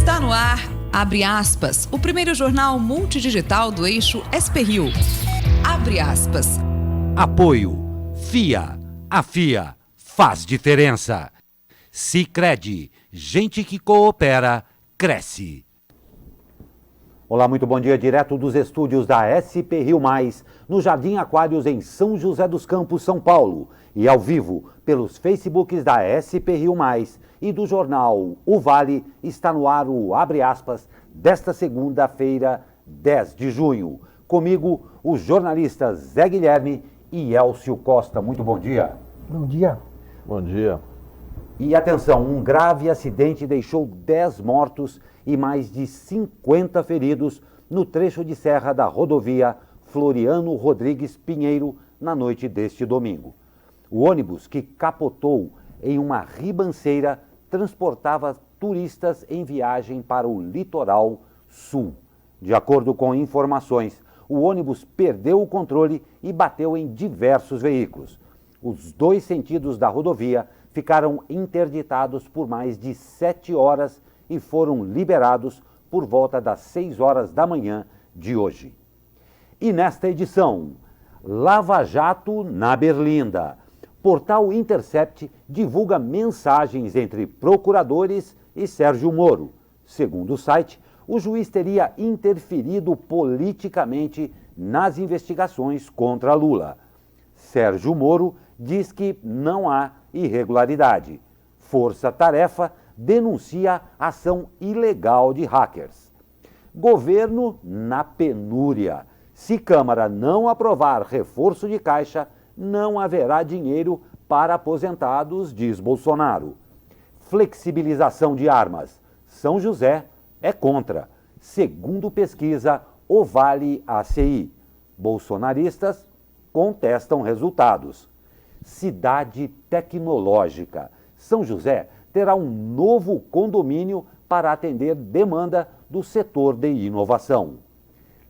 Está no ar, abre aspas, o primeiro jornal multidigital do eixo SP-Rio. Abre aspas. Apoio. FIA. A FIA faz diferença. Sicredi. Gente que coopera, cresce. Olá, muito bom dia, direto dos estúdios da SP-Rio+, no Jardim Aquários, em São José dos Campos, São Paulo. E ao vivo, pelos Facebooks da SP-Rio+, e do jornal O Vale, está no ar o Abre Aspas, desta segunda-feira, 10 de junho. Comigo, os jornalistas Zé Guilherme e Elcio Costa. Muito bom dia. Bom dia. Bom dia. E atenção, um grave acidente deixou 10 mortos e mais de 50 feridos no trecho de serra da rodovia Floriano Rodrigues Pinheiro na noite deste domingo. O ônibus que capotou em uma ribanceira transportava turistas em viagem para o litoral sul. De acordo com informações, o ônibus perdeu o controle e bateu em diversos veículos. Os dois sentidos da rodovia ficaram interditados por mais de 7 horas e foram liberados por volta das 6 horas da manhã de hoje. E nesta edição, Lava Jato na Berlinda. Portal Intercept divulga mensagens entre procuradores e Sérgio Moro. Segundo o site, o juiz teria interferido politicamente nas investigações contra Lula. Sérgio Moro diz que não há irregularidade. Força Tarefa denuncia ação ilegal de hackers. Governo na penúria. Se Câmara não aprovar reforço de caixa, não haverá dinheiro para aposentados, diz Bolsonaro. Flexibilização de armas. São José é contra. Segundo pesquisa O Vale ACI. Bolsonaristas contestam resultados. Cidade tecnológica. São José terá um novo condomínio para atender demanda do setor de inovação.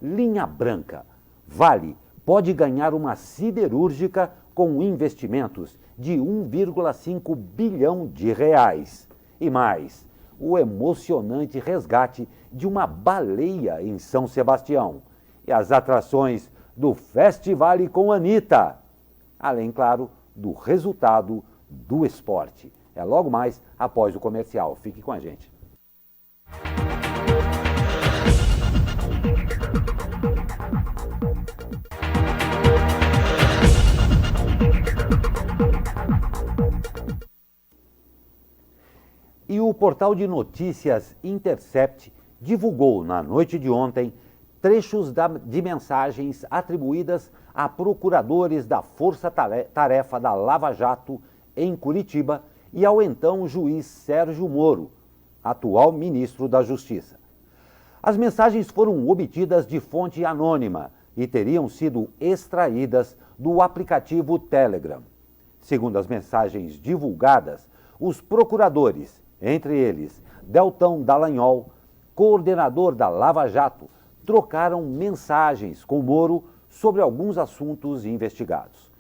Linha branca. Vale pode ganhar uma siderúrgica com investimentos de 1,5 bilhão de reais. E mais, o emocionante resgate de uma baleia em São Sebastião. E as atrações do Festivale com Anitta. Além, claro, do resultado do esporte. É logo mais após o comercial. Fique com a gente. E o portal de notícias Intercept divulgou na noite de ontem trechos de mensagens atribuídas a procuradores da Força Tarefa da Lava Jato em Curitiba e ao então juiz Sérgio Moro, atual ministro da Justiça. As mensagens foram obtidas de fonte anônima e teriam sido extraídas do aplicativo Telegram. Segundo as mensagens divulgadas, os procuradores, entre eles Deltan Dallagnol, coordenador da Lava Jato, trocaram mensagens com Moro sobre alguns assuntos investigados.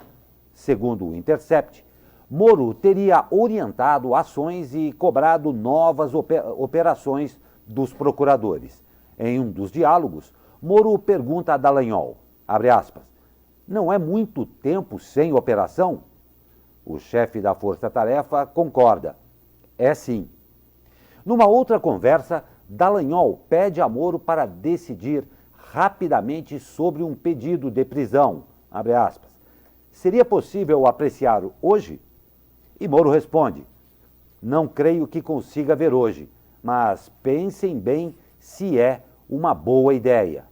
Segundo o Intercept, Moro teria orientado ações e cobrado novas operações dos procuradores. Em um dos diálogos, Moro pergunta a Dallagnol, abre aspas, não é muito tempo sem operação? O chefe da Força Tarefa concorda, é sim. Numa outra conversa, Dallagnol pede a Moro para decidir rapidamente sobre um pedido de prisão, abre aspas. Seria possível apreciar hoje? E Moro responde, não creio que consiga ver hoje, mas pensem bem se é uma boa ideia.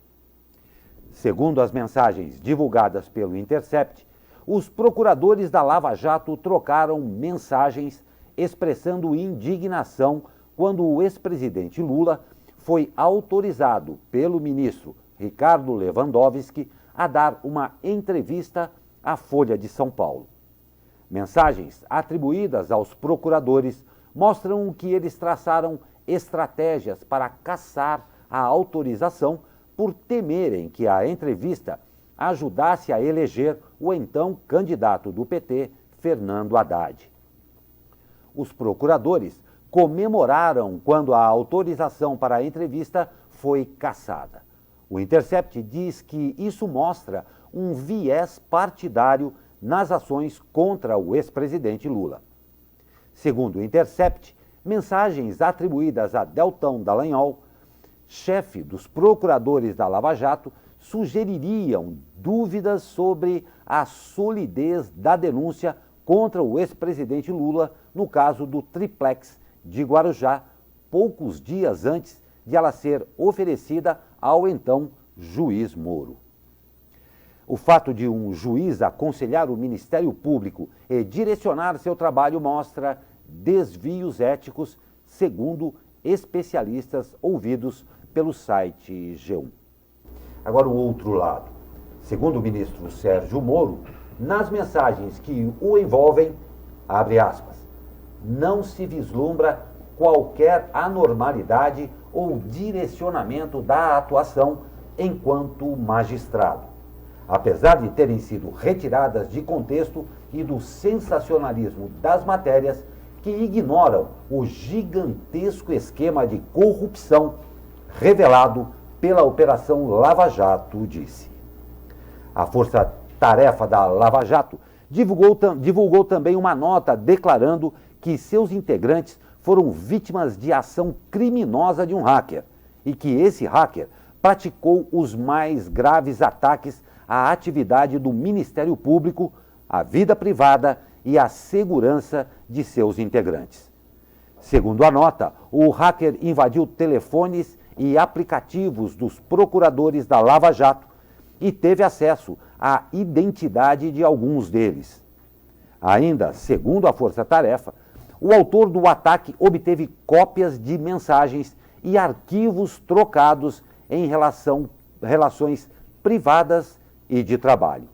Segundo as mensagens divulgadas pelo Intercept, os procuradores da Lava Jato trocaram mensagens expressando indignação quando o ex-presidente Lula foi autorizado pelo ministro Ricardo Lewandowski a dar uma entrevista à Folha de São Paulo. Mensagens atribuídas aos procuradores mostram que eles traçaram estratégias para caçar a autorização por temerem que a entrevista ajudasse a eleger o então candidato do PT, Fernando Haddad. Os procuradores comemoraram quando a autorização para a entrevista foi cassada. O Intercept diz que isso mostra um viés partidário nas ações contra o ex-presidente Lula. Segundo o Intercept, mensagens atribuídas a Deltan Dallagnol, chefe dos procuradores da Lava Jato, sugeririam dúvidas sobre a solidez da denúncia contra o ex-presidente Lula no caso do triplex de Guarujá, poucos dias antes de ela ser oferecida ao então juiz Moro. O fato de um juiz aconselhar o Ministério Público e direcionar seu trabalho mostra desvios éticos, segundo especialistas ouvidos pelo site G1. Agora o outro lado. Segundo o ministro Sérgio Moro, nas mensagens que o envolvem, abre aspas, não se vislumbra qualquer anormalidade ou direcionamento da atuação enquanto magistrado, apesar de terem sido retiradas de contexto e do sensacionalismo das matérias que ignoram o gigantesco esquema de corrupção revelado pela Operação Lava Jato, disse. A força-tarefa da Lava Jato divulgou também uma nota declarando que seus integrantes foram vítimas de ação criminosa de um hacker e que esse hacker praticou os mais graves ataques à atividade do Ministério Público, à vida privada e à segurança de seus integrantes. Segundo a nota, o hacker invadiu telefones e aplicativos dos procuradores da Lava Jato e teve acesso à identidade de alguns deles. Ainda, segundo a Força-Tarefa, o autor do ataque obteve cópias de mensagens e arquivos trocados em relações privadas e de trabalho.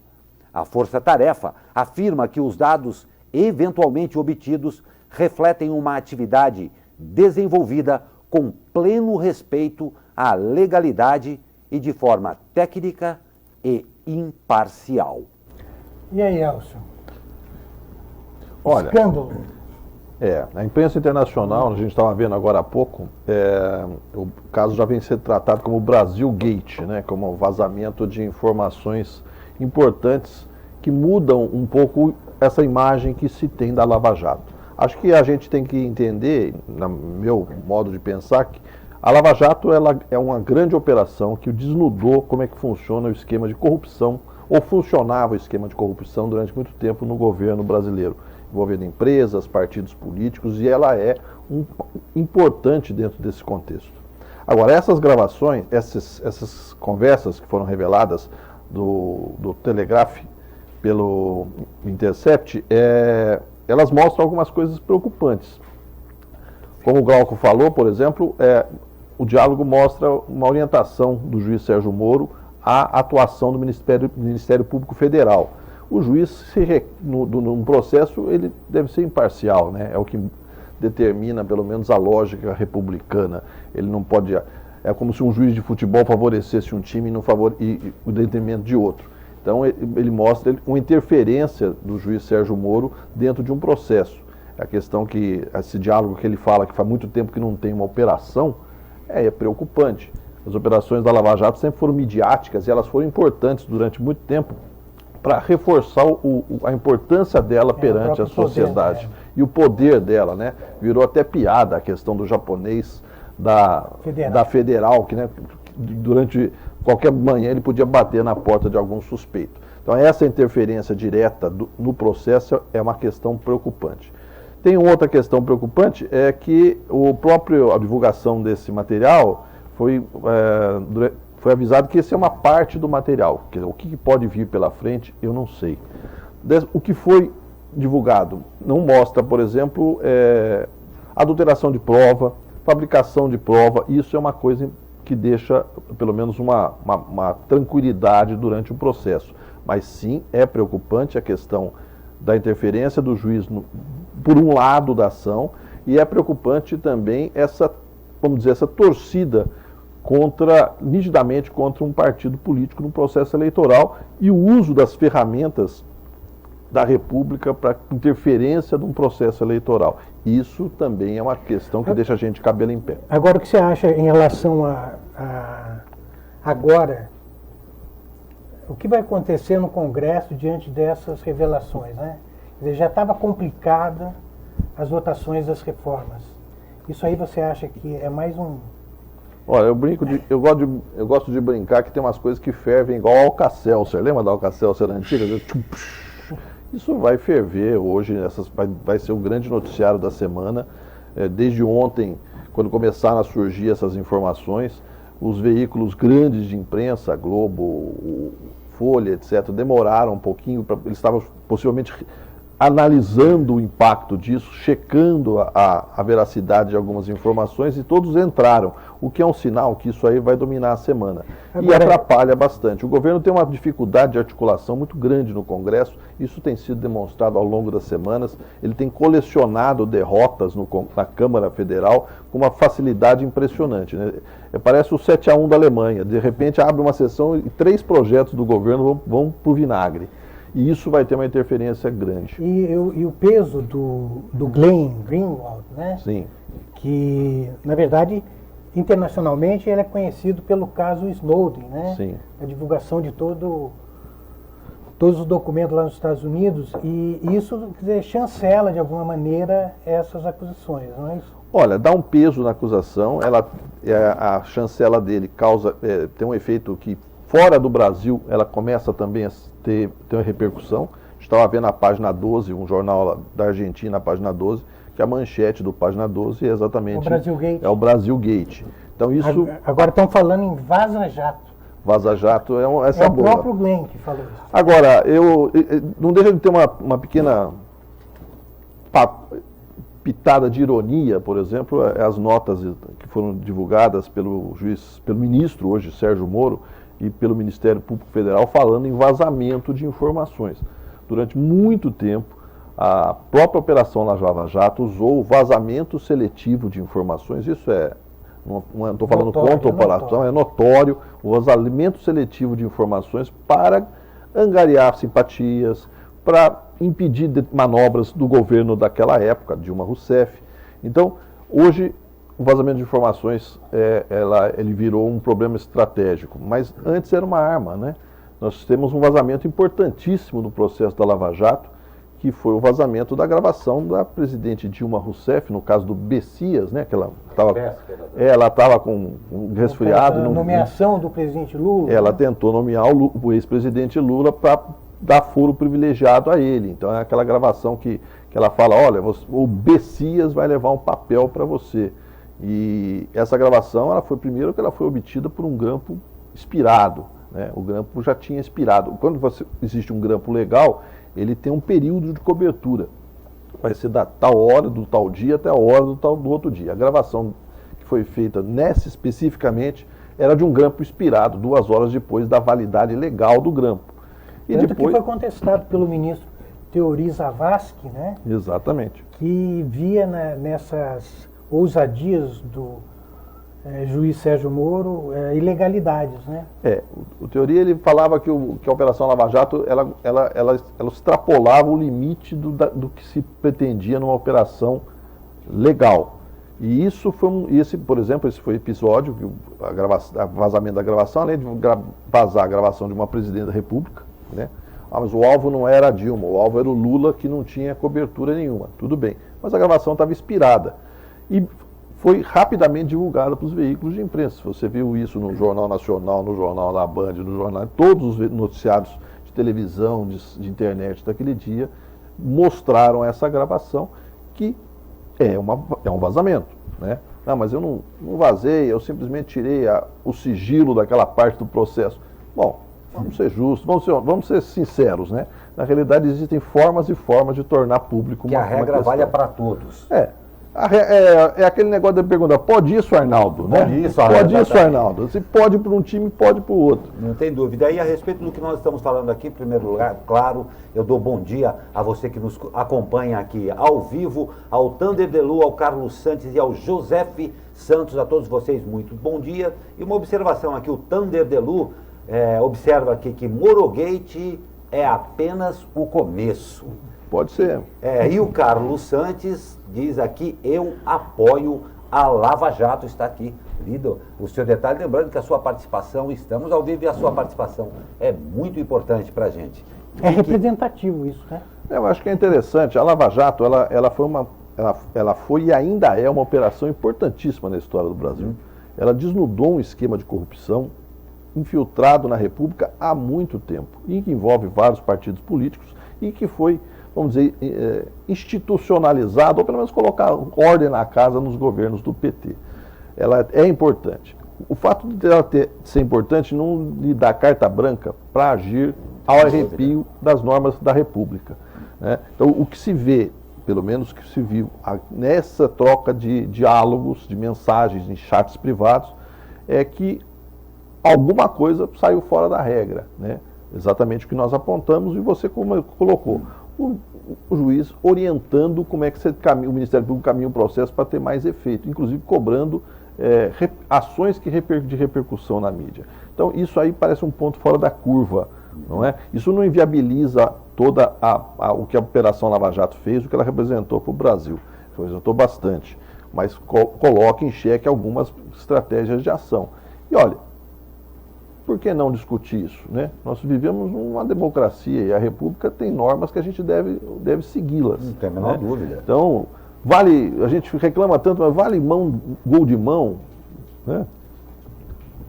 A Força-Tarefa afirma que os dados eventualmente obtidos refletem uma atividade desenvolvida com pleno respeito à legalidade e de forma técnica e imparcial. E aí, Elcio? Olha, escândalo. A imprensa internacional, a gente estava vendo agora há pouco, o caso já vem sendo tratado como Brasil Gate, né, como um vazamento de informações importantes que mudam um pouco essa imagem que se tem da Lava Jato. Acho que a gente tem que entender, no meu modo de pensar, que a Lava Jato ela é uma grande operação que desnudou como é que funciona o esquema de corrupção, ou funcionava o esquema de corrupção durante muito tempo no governo brasileiro, envolvendo empresas, partidos políticos, e ela é importante dentro desse contexto. Agora, essas gravações, essas conversas que foram reveladas do Telegraph pelo Intercept, elas mostram algumas coisas preocupantes. Como o Glauco falou, por exemplo, o diálogo mostra uma orientação do juiz Sérgio Moro à atuação do Ministério Público Federal. O juiz, num processo, ele deve ser imparcial, né? É o que determina, pelo menos, a lógica republicana. Ele não pode... É como se um juiz de futebol favorecesse um time e o detrimento de outro. Então, ele mostra uma interferência do juiz Sérgio Moro dentro de um processo. A questão que esse diálogo que ele fala que faz muito tempo que não tem uma operação é preocupante. As operações da Lava Jato sempre foram midiáticas e elas foram importantes durante muito tempo para reforçar a importância dela perante a sociedade e o poder dela, né? Virou até piada a questão do japonês da Federal, que, né, durante qualquer manhã ele podia bater na porta de algum suspeito. Então essa interferência direta no processo é uma questão preocupante. Tem outra questão preocupante, é que a divulgação desse material foi avisado que esse é uma parte do material. Quer dizer, o que pode vir pela frente, eu não sei. O que foi divulgado não mostra, por exemplo, adulteração de prova, fabricação de prova. Isso é uma coisa que deixa, pelo menos, uma tranquilidade durante o processo. Mas sim, é preocupante a questão da interferência do juiz por um lado da ação, e é preocupante também essa torcida nitidamente contra um partido político no processo eleitoral e o uso das ferramentas da República para interferência de um processo eleitoral. Isso também é uma questão que deixa a gente cabelo em pé. Agora, o que você acha em relação agora, o que vai acontecer no Congresso diante dessas revelações, né? Quer dizer, já estava complicada as votações das reformas. Isso aí você acha que é mais um... Olha, eu gosto de brincar que tem umas coisas que fervem igual a Alka-Seltzer. Lembra da Alka-Seltzer antiga? Isso vai ferver hoje, vai ser o grande noticiário da semana. Desde ontem, quando começaram a surgir essas informações, os veículos grandes de imprensa, Globo, Folha, etc., demoraram um pouquinho, eles estavam possivelmente analisando o impacto disso, checando a veracidade de algumas informações, e todos entraram, o que é um sinal que isso aí vai dominar a semana. E atrapalha bastante. O governo tem uma dificuldade de articulação muito grande no Congresso, isso tem sido demonstrado ao longo das semanas. Ele tem colecionado derrotas na Câmara Federal com uma facilidade impressionante, né? Parece o 7-1 da Alemanha, de repente abre uma sessão e 3 projetos do governo vão para o vinagre. E isso vai ter uma interferência grande. E o peso do Glenn Greenwald, né? Sim. Que, na verdade, internacionalmente ele é conhecido pelo caso Snowden, né? Sim. A divulgação de todos os documentos lá nos Estados Unidos, e isso, quer dizer, chancela de alguma maneira essas acusações, não é isso? Olha, dá um peso na acusação, a chancela dele tem um efeito que, fora do Brasil, ela começa também a ter uma repercussão. Estava vendo a página 12, um jornal da Argentina, a página 12, que a manchete do página 12 é exatamente... O Brasil Gate. É o Brasil Gate. Então isso... Agora estão falando em Vaza Jato. Vaza Jato essa é o boa. próprio Glenn que falou isso. Agora, não deixa de ter uma pequena pitada de ironia, por exemplo, as notas que foram divulgadas pelo ministro hoje, Sérgio Moro, e pelo Ministério Público Federal, falando em vazamento de informações. Durante muito tempo, a própria Operação Lava Jato usou o vazamento seletivo de informações. Isso não estou falando contra a operação, é notório o vazamento seletivo de informações para angariar simpatias, para impedir manobras do governo daquela época, Dilma Rousseff. Então, hoje, o vazamento de informações, ele virou um problema estratégico, mas antes era uma arma, né? Nós temos um vazamento importantíssimo no processo da Lava Jato, que foi o vazamento da gravação da presidente Dilma Rousseff, no caso do Bessias, né? Que ela estava com um resfriado. A nomeação do presidente Lula. Ela tentou nomear o ex-presidente Lula para dar foro privilegiado a ele. Então é aquela gravação que ela fala, olha, o Bessias vai levar um papel para você. E essa gravação, ela foi obtida por um grampo expirado, né? O grampo já tinha expirado. Quando existe um grampo legal, ele tem um período de cobertura. Vai ser da tal hora, do tal dia, até a hora do outro dia. A gravação que foi feita nessa especificamente era de um grampo expirado, 2 horas depois da validade legal do grampo. E tanto depois... que foi contestado pelo ministro Teori Zavascki, né? Exatamente. Que via nessas ousadias do juiz Sérgio Moro ilegalidades, né? O Teori, ele falava que a Operação Lava Jato ela extrapolava o limite do que se pretendia numa operação legal. E isso foi por exemplo, esse foi o episódio, o vazamento da gravação, além de vazar a gravação de uma presidente da República, né? Mas o alvo não era a Dilma, o alvo era o Lula, que não tinha cobertura nenhuma. Tudo bem, mas a gravação estava expirada. E foi rapidamente divulgada para os veículos de imprensa. Você viu isso no Jornal Nacional, no Jornal da Band, no jornal, todos os noticiários de televisão, de internet daquele dia, mostraram essa gravação, que é um vazamento, né? Não, mas eu não vazei, eu simplesmente tirei o sigilo daquela parte do processo. Bom, vamos ser justos, vamos ser sinceros, né? Na realidade, existem formas e formas de tornar público uma questão. Que a regra valha para todos. É aquele negócio de perguntar, pode isso, Arnaldo? Pode isso, Arnaldo. Pode isso, Arnaldo. Se pode para um time, pode para o outro. Não tem dúvida. E a respeito do que nós estamos falando aqui, em primeiro lugar, claro, eu dou bom dia a você que nos acompanha aqui ao vivo, ao Thunder Delu, ao Carlos Santos e ao Josef Santos, a todos vocês, muito bom dia. E uma observação aqui, o Thunder Delu observa aqui que Morogate é apenas o começo. Pode ser. E o Carlos Santos diz aqui, eu apoio a Lava Jato, está aqui lido o seu detalhe, lembrando que a sua participação, estamos ao vivo e a sua participação é muito importante para a gente. É representativo isso, né? Eu acho que é interessante. A Lava Jato, ela foi e ainda é uma operação importantíssima na história do Brasil. Ela desnudou um esquema de corrupção infiltrado na República há muito tempo, e que envolve vários partidos políticos e que foi, vamos dizer, institucionalizado, ou pelo menos colocar ordem na casa nos governos do PT. Ela é importante. O fato de ela ser importante não lhe dá carta branca para agir ao arrepio das normas da República, né? Então, o que se vê, pelo menos o que se viu nessa troca de diálogos, de mensagens em chats privados, é que alguma coisa saiu fora da regra, né? Exatamente o que nós apontamos e você colocou. O juiz orientando como é que o Ministério Público caminha o processo para ter mais efeito, inclusive cobrando ações de repercussão na mídia. Então, isso aí parece um ponto fora da curva, não é? Isso não inviabiliza toda o que a Operação Lava Jato fez, o que ela representou para o Brasil. Representou bastante, mas coloca em xeque algumas estratégias de ação. E olha, por que não discutir isso, né? Nós vivemos numa democracia e a República tem normas que a gente deve segui-las. Não tem a menor dúvida. Então, a gente reclama tanto, mas vale gol de mão, né?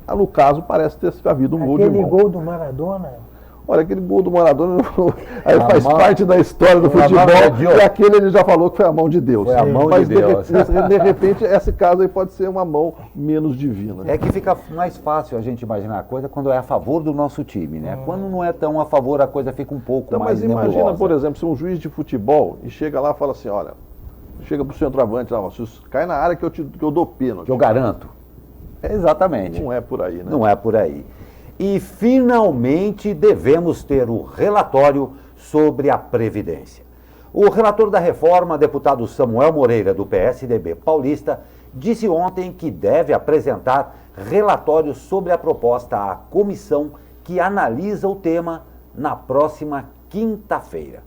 No caso, parece ter havido um gol de mão. Aquele gol do Maradona... Olha, aquele gol do Maradona aí faz parte da história do futebol, e aquele ele já falou que foi a mão de Deus. Foi a mão de Deus. De repente, esse caso aí pode ser uma mão menos divina. É que fica mais fácil a gente imaginar a coisa quando é a favor do nosso time, né? Quando não é tão a favor, a coisa fica um pouco mais nebulosa. Mas imagina, por exemplo, se um juiz de futebol e chega lá e fala assim, olha, chega pro centroavante lá, cai na área que eu dou pênalti. Que eu garanto. Exatamente. Não é por aí, né? Não é por aí. E, finalmente, devemos ter o relatório sobre a Previdência. O relator da reforma, deputado Samuel Moreira, do PSDB paulista, disse ontem que deve apresentar relatório sobre a proposta à comissão que analisa o tema na próxima quinta-feira.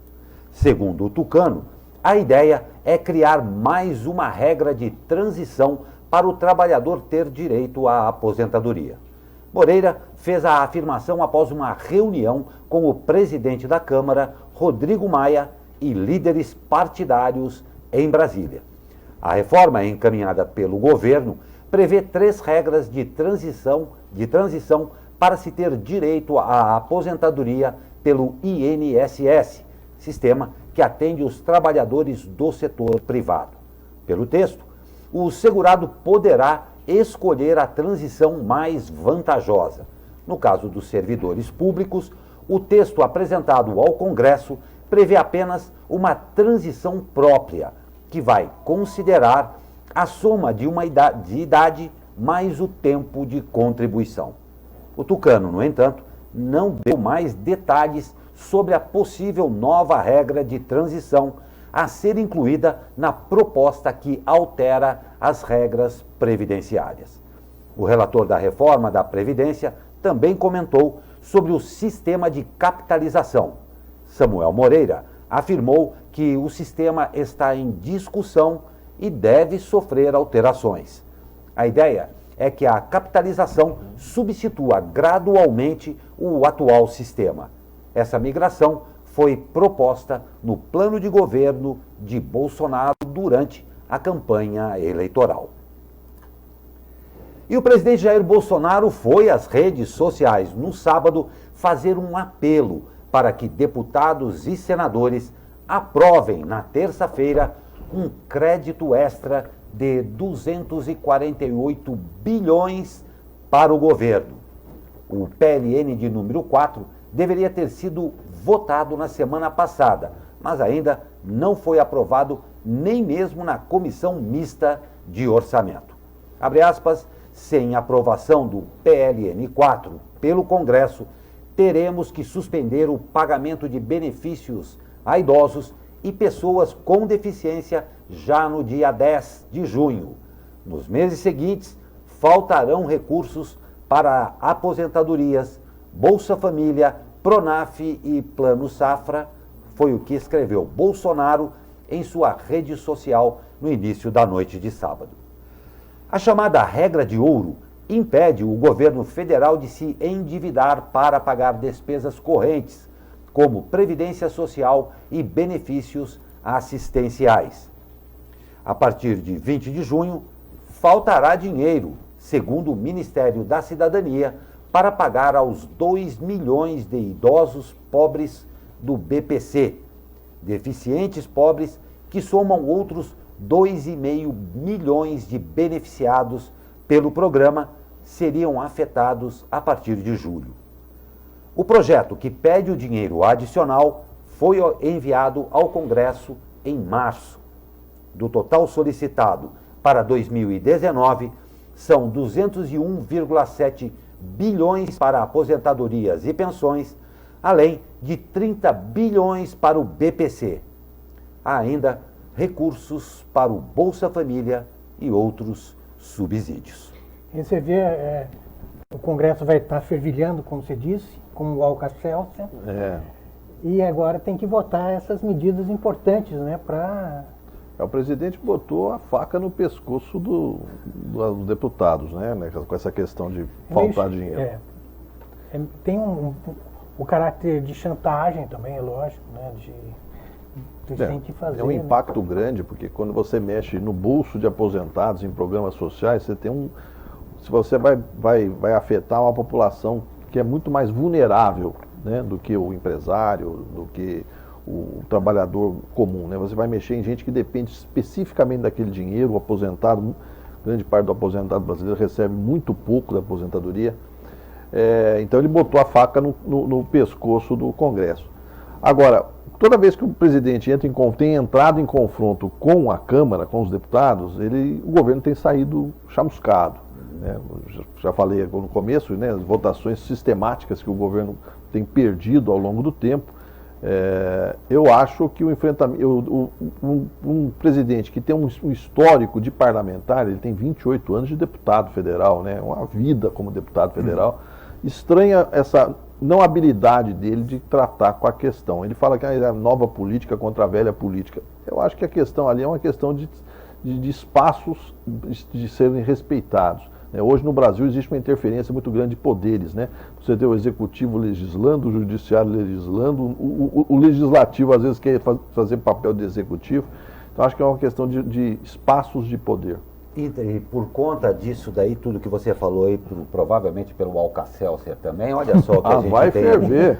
Segundo o tucano, a ideia é criar mais uma regra de transição para o trabalhador ter direito à aposentadoria. Moreira fez a afirmação após uma reunião com o presidente da Câmara, Rodrigo Maia, e líderes partidários em Brasília. A reforma encaminhada pelo governo prevê 3 regras de transição para se ter direito à aposentadoria pelo INSS, sistema que atende os trabalhadores do setor privado. Pelo texto, o segurado poderá escolher a transição mais vantajosa. No caso dos servidores públicos, o texto apresentado ao Congresso prevê apenas uma transição própria, que vai considerar a soma de uma idade mais o tempo de contribuição. O tucano, no entanto, não deu mais detalhes sobre a possível nova regra de transição a ser incluída na proposta que altera as regras previdenciárias. O relator da reforma da Previdência também comentou sobre o sistema de capitalização. Samuel Moreira afirmou que o sistema está em discussão e deve sofrer alterações. A ideia é que a capitalização substitua gradualmente o atual sistema. Essa migração foi proposta no plano de governo de Bolsonaro durante a campanha eleitoral. E o presidente Jair Bolsonaro foi às redes sociais no sábado fazer um apelo para que deputados e senadores aprovem na terça-feira um crédito extra de 248 bilhões para o governo. O PLN de número 4 deveria ter sido votado na semana passada, mas ainda não foi aprovado nem mesmo na Comissão Mista de Orçamento. Abre aspas, sem aprovação do PLN 4 pelo Congresso, teremos que suspender o pagamento de benefícios a idosos e pessoas com deficiência já no dia 10 de junho. Nos meses seguintes, faltarão recursos para aposentadorias, Bolsa Família Pronaf e Plano Safra, foi o que escreveu Bolsonaro em sua rede social no início da noite de sábado. A chamada regra de ouro impede o governo federal de se endividar para pagar despesas correntes, como previdência social e benefícios assistenciais. A partir de 20 de junho, faltará dinheiro, segundo o Ministério da Cidadania, para pagar aos 2 milhões de idosos pobres do BPC, deficientes pobres que somam outros 2,5 milhões de beneficiados pelo programa seriam afetados a partir de julho. O projeto que pede o dinheiro adicional foi enviado ao Congresso em março. Do total solicitado para 2019, são 201,7 bilhões para aposentadorias e pensões, além de 30 bilhões para o BPC. Há ainda recursos para o Bolsa Família e outros subsídios. E você vê, o Congresso vai estar fervilhando, como você disse, como o Alka-Seltzer, e agora tem que votar essas medidas importantes, né, para... O presidente botou a faca no pescoço dos deputados, né, com essa questão de faltar dinheiro. Tem o caráter de chantagem também, é lógico, né, tem que fazer. É um impacto grande, porque quando você mexe no bolso de aposentados em programas sociais, você tem se você vai afetar uma população que é muito mais vulnerável, né, do que o empresário, do que o trabalhador comum, né? Você vai mexer em gente que depende especificamente daquele dinheiro. O aposentado, grande parte do aposentado brasileiro recebe muito pouco da aposentadoria. Então ele botou a faca no pescoço do Congresso. Agora, toda vez que o presidente tem entrado em confronto com a Câmara, com os deputados, o governo tem saído chamuscado. Né? Já falei no começo, né, as votações sistemáticas que o governo tem perdido ao longo do tempo. Eu acho que um presidente que tem um histórico de parlamentar, ele tem 28 anos de deputado federal, né, uma vida como deputado federal, estranha essa não habilidade dele de tratar com a questão. Ele fala que é a nova política contra a velha política. Eu acho que a questão ali é uma questão de espaços de serem respeitados. Hoje no Brasil existe uma interferência muito grande de poderes, né? Você tem o executivo legislando, o judiciário legislando, o legislativo às vezes quer fazer papel de executivo. Então acho que é uma questão de espaços de poder. E por conta disso daí, tudo que você falou aí, provavelmente pelo Alka-Seltzer também, olha só o que a gente vai tem. ferver.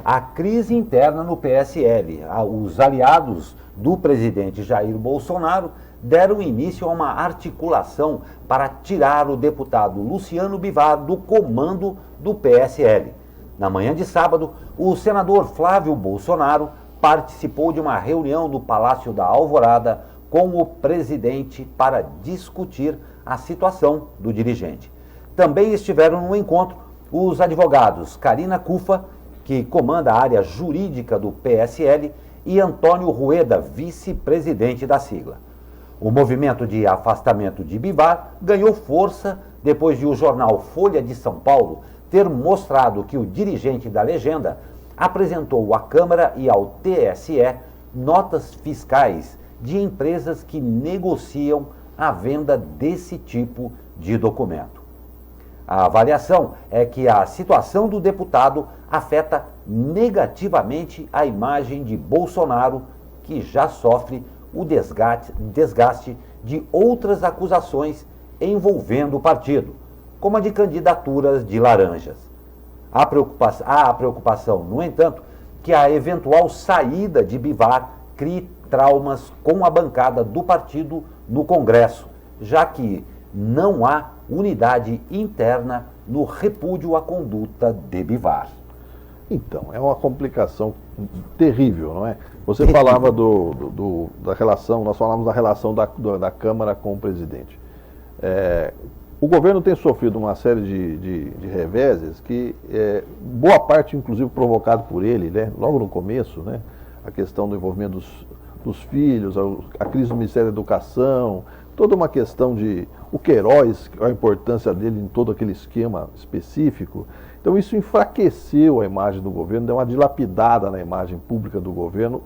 A crise interna no PSL. Os aliados do presidente Jair Bolsonaro deram início a uma articulação para tirar o deputado Luciano Bivar do comando do PSL. Na manhã de sábado, o senador Flávio Bolsonaro participou de uma reunião no Palácio da Alvorada com o presidente para discutir a situação do dirigente. Também estiveram no encontro os advogados Karina Cufa, que comanda a área jurídica do PSL, e Antônio Rueda, vice-presidente da sigla. O movimento de afastamento de Bivar ganhou força depois de o jornal Folha de São Paulo ter mostrado que o dirigente da legenda apresentou à Câmara e ao TSE notas fiscais de empresas que negociam a venda desse tipo de documento. A avaliação é que a situação do deputado afeta negativamente a imagem de Bolsonaro, que já sofre o desgaste de outras acusações envolvendo o partido, como a de candidaturas de laranjas. Há a preocupação, no entanto, que a eventual saída de Bivar crie traumas com a bancada do partido no Congresso, já que não há unidade interna no repúdio à conduta de Bivar. Então, é uma complicação terrível, não é? Você falava da relação, nós falamos da relação da Câmara com o presidente. O governo tem sofrido uma série de reveses que, boa parte, inclusive, provocado por ele, né? Logo no começo, né? A questão do envolvimento dos filhos, a crise do Ministério da Educação, toda uma questão de o Queiroz, a importância dele em todo aquele esquema específico. Então isso enfraqueceu a imagem do governo, deu uma dilapidada na imagem pública do governo,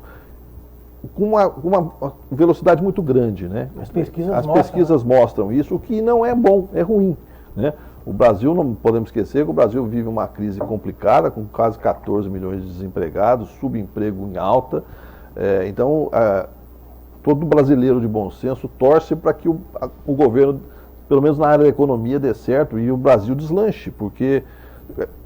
com uma velocidade muito grande, né? As pesquisas mostram isso, o que não é bom, é ruim, né? O Brasil, não podemos esquecer que o Brasil vive uma crise complicada, com quase 14 milhões de desempregados, subemprego em alta. Então, todo brasileiro de bom senso torce para que o governo, pelo menos na área da economia, dê certo e o Brasil deslanche, porque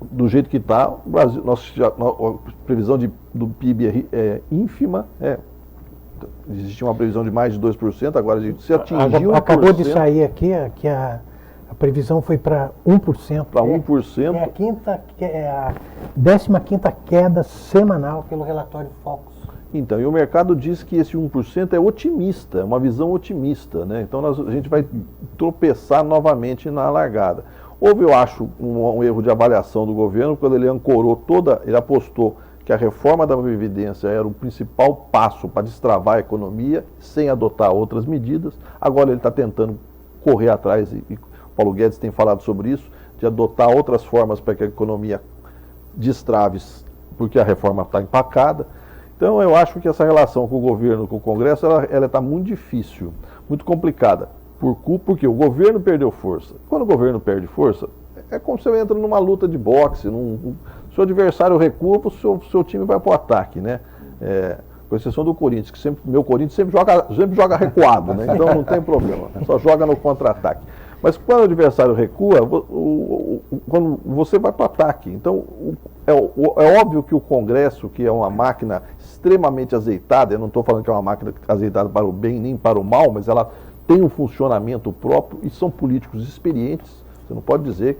do jeito que está, o Brasil, a previsão do PIB é ínfima, existia uma previsão de mais de 2%, agora se atingiu 1%. Acabou de sair aqui que a previsão foi para 1%. Para 1%. É a 15ª queda semanal pelo relatório Focus. Então, e o mercado diz que esse 1% é otimista, é uma visão otimista, né? Então a gente vai tropeçar novamente na largada. Houve, eu acho, um erro de avaliação do governo, quando ele ancorou ele apostou que a reforma da Previdência era o principal passo para destravar a economia, sem adotar outras medidas. Agora ele está tentando correr atrás, e o Paulo Guedes tem falado sobre isso, de adotar outras formas para que a economia destrave, porque a reforma está empacada. Então eu acho que essa relação com o governo, com o Congresso, ela está muito difícil, muito complicada, porque o governo perdeu força. Quando o governo perde força, é como se você entra numa luta de boxe, seu adversário recua, o seu time vai para o ataque, né? Com exceção do Corinthians, que meu Corinthians sempre joga recuado, né? Então não tem problema, só joga no contra-ataque. Mas quando o adversário recua, quando você vai para o ataque. Então é óbvio que o Congresso, que é uma máquina extremamente azeitada, eu não estou falando que é uma máquina azeitada para o bem nem para o mal, mas ela tem um funcionamento próprio e são políticos experientes. Você não pode dizer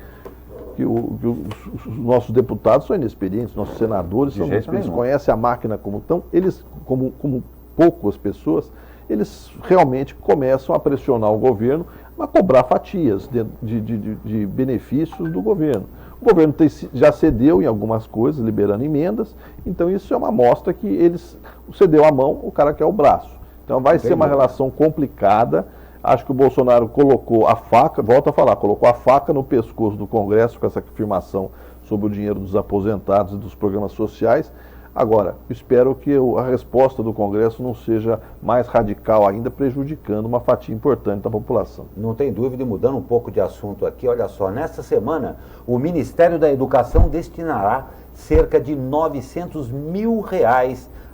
que os nossos deputados são inexperientes, nossos senadores são inexperientes, conhecem a máquina como estão. Eles, como poucas pessoas, eles realmente começam a pressionar o governo a cobrar fatias de benefícios do governo. O governo já cedeu em algumas coisas, liberando emendas, então isso é uma amostra que eles cedeu a mão, o cara quer o braço. Então vai ser uma relação complicada. Acho que o Bolsonaro colocou a faca, volto a falar, colocou a faca no pescoço do Congresso com essa afirmação sobre o dinheiro dos aposentados e dos programas sociais. Agora, espero que a resposta do Congresso não seja mais radical ainda, prejudicando uma fatia importante da população. Não tem dúvida, e mudando um pouco de assunto aqui, olha só, nesta semana o Ministério da Educação destinará cerca de R$900 mil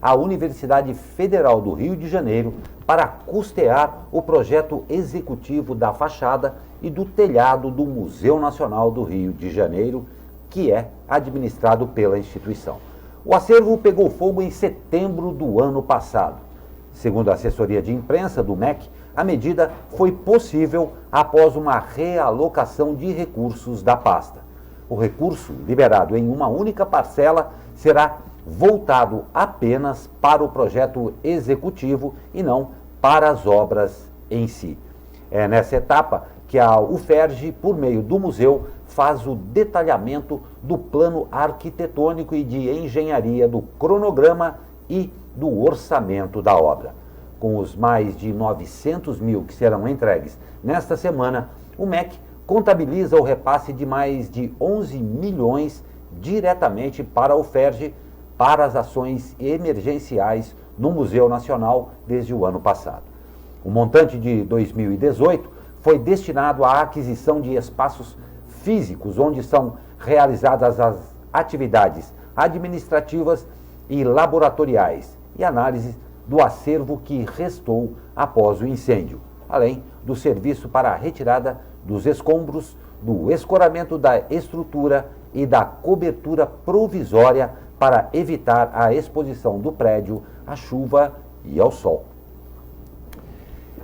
à Universidade Federal do Rio de Janeiro para custear o projeto executivo da fachada e do telhado do Museu Nacional do Rio de Janeiro, que é administrado pela instituição. O acervo pegou fogo em setembro do ano passado. Segundo a assessoria de imprensa do MEC, a medida foi possível após uma realocação de recursos da pasta. O recurso, liberado em uma única parcela, será voltado apenas para o projeto executivo e não para as obras em si. É nessa etapa que a UFERJ, por meio do museu, faz o detalhamento do plano arquitetônico e de engenharia do cronograma e do orçamento da obra. Com os mais de 900 mil que serão entregues nesta semana, o MEC contabiliza o repasse de mais de 11 milhões diretamente para a UFERJ para as ações emergenciais no Museu Nacional desde o ano passado. O montante de 2018 foi destinado à aquisição de espaços físicos, onde são realizadas as atividades administrativas e laboratoriais e análise do acervo que restou após o incêndio, além do serviço para a retirada dos escombros, do escoramento da estrutura e da cobertura provisória para evitar a exposição do prédio à chuva e ao sol.